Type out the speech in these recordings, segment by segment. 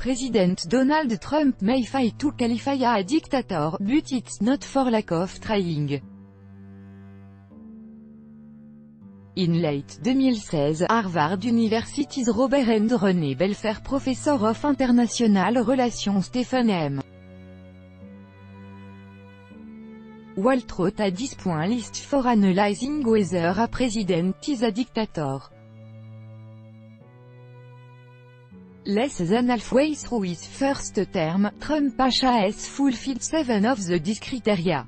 President Donald Trump may fight to qualify a dictator, but it's not for lack of trying. In late 2016, Harvard University's Robert and René Belfer Professor of International Relations Stephen M. Walt wrote at this point list for analyzing whether a president is a dictator. Less than halfway through his first term, Trump has fulfilled 7 of these criteria.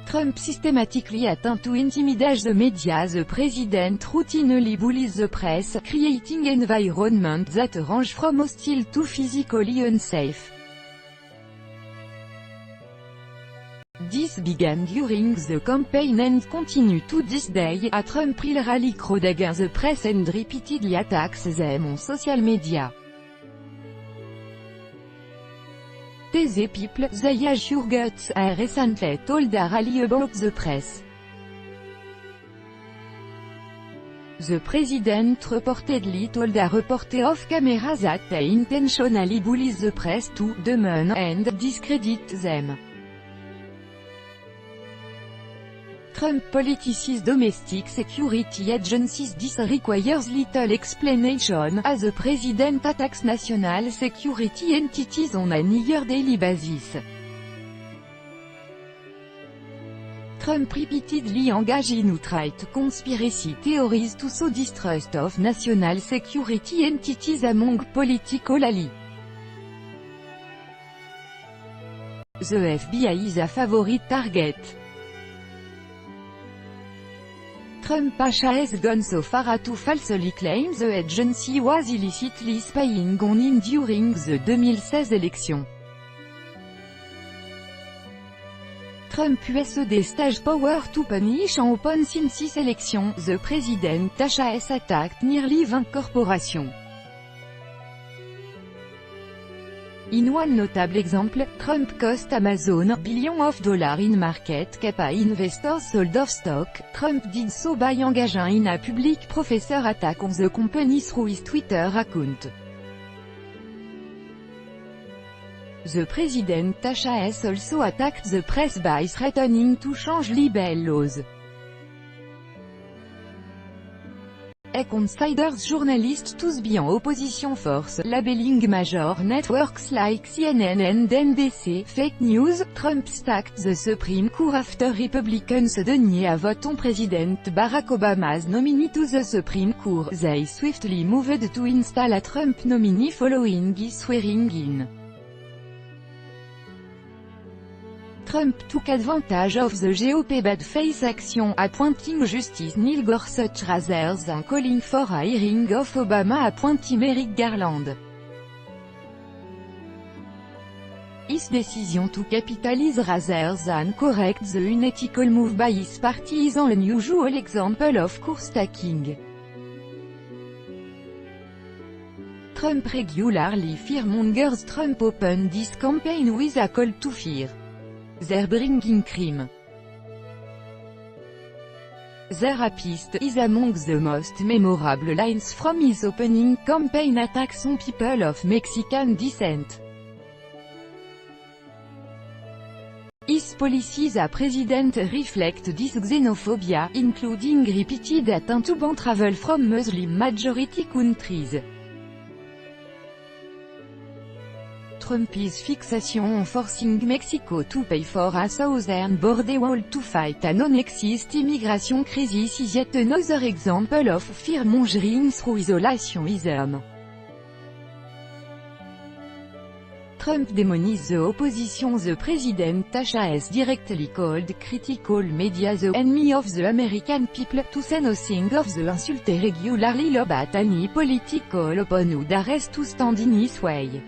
Trump systematically attempt to intimidate the media. The president routinely bullies the press, creating environment that range from hostile to physically unsafe. This began during the campaign and continue to this day. A Trump will rally crowd against the press and repeatedly attacks them on social media. The people, they use your guts, I recently told a rally about the press. The president reportedly told a reporter off camera that he intentionally bullies the press to demean and discredit them. Trump politicizes domestic security agencies. This requires little explanation, as the president attacks national security entities on a near daily basis. Trump repeatedly engaged in outright conspiracy theories to sow distrust of national security entities among political allies. The FBI is a favorite target. Trump has gone so far as to falsely claim the agency was illicitly spying on him during the 2016 election. Trump used stage power to punish and open since this election. The president has attacked nearly 20 corporations. In one notable example, Trump cost Amazon billions of dollars in market cap as investors sold off stock. Trump did so by engaging in a public professor attack on the company through his Twitter account. The president has also attacked the press by threatening to change libel laws. He considers journalists to be an opposition force, labeling major networks like CNN and NBC fake news. Trump stacked the Supreme Court after Republicans denied a vote on President Barack Obama's nominee to the Supreme Court. They swiftly moved to install a Trump nominee following his swearing in. Trump took advantage of the GOP bad faith action, appointing Justice Neil Gorsuch rather than calling for a hearing of Obama appointee Merrick Garland. His decision to capitalize rather than correct the unethical move by his party is an unusual example of course stacking. Trump regularly fearmongers. Trump opened this campaign with a call to fear. They're bringing crime. Their rapist is among the most memorable lines from his opening campaign attacks on people of Mexican descent. His policies as president reflect this xenophobia, including repeated attempts to ban travel from Muslim-majority countries. Trump's fixation on forcing Mexico to pay for a southern border wall to fight a non-exist immigration crisis is yet another example of fear-mongering through isolationism. Trump demonizes the opposition. The president has directly called critical media the enemy of the American people, to say nothing of the insult regularly lobbed at any political opponent who dares to stand in his way.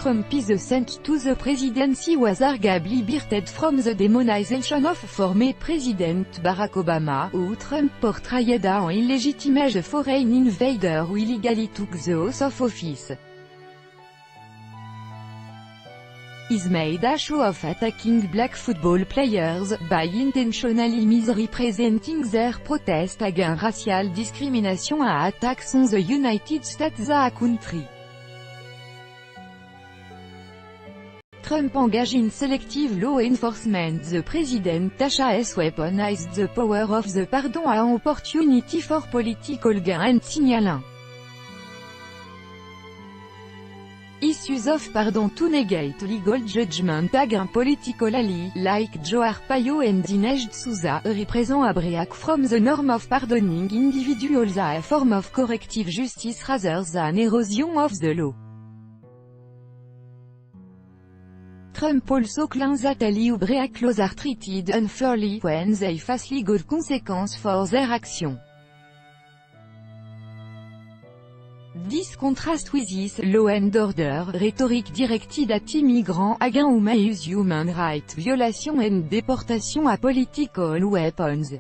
Trump is sent to the presidency was arguably birthed from the demonization of former President Barack Obama, who Trump portrayed as an illegitimate foreign invader who illegally took the oath of office. is made a show of attacking black football players, by intentionally misrepresenting their protest against racial discrimination and attacks on the United States as a country. Trump engage in selective law enforcement. The president has weaponized the power of the pardon an opportunity for political gain and signaling issues of pardon to negate legal judgment against political ally, like Joe Arpaio and Dinesh D'Souza, represent a break from the norm of pardoning individuals as a form of corrective justice rather than erosion of the law. Trump also claims that allies break laws are treated unfairly when they face legal consequences for their actions. This contrasts with his law and order rhetoric directed at immigrants against whom he uses human rights violation and deportation as political weapons.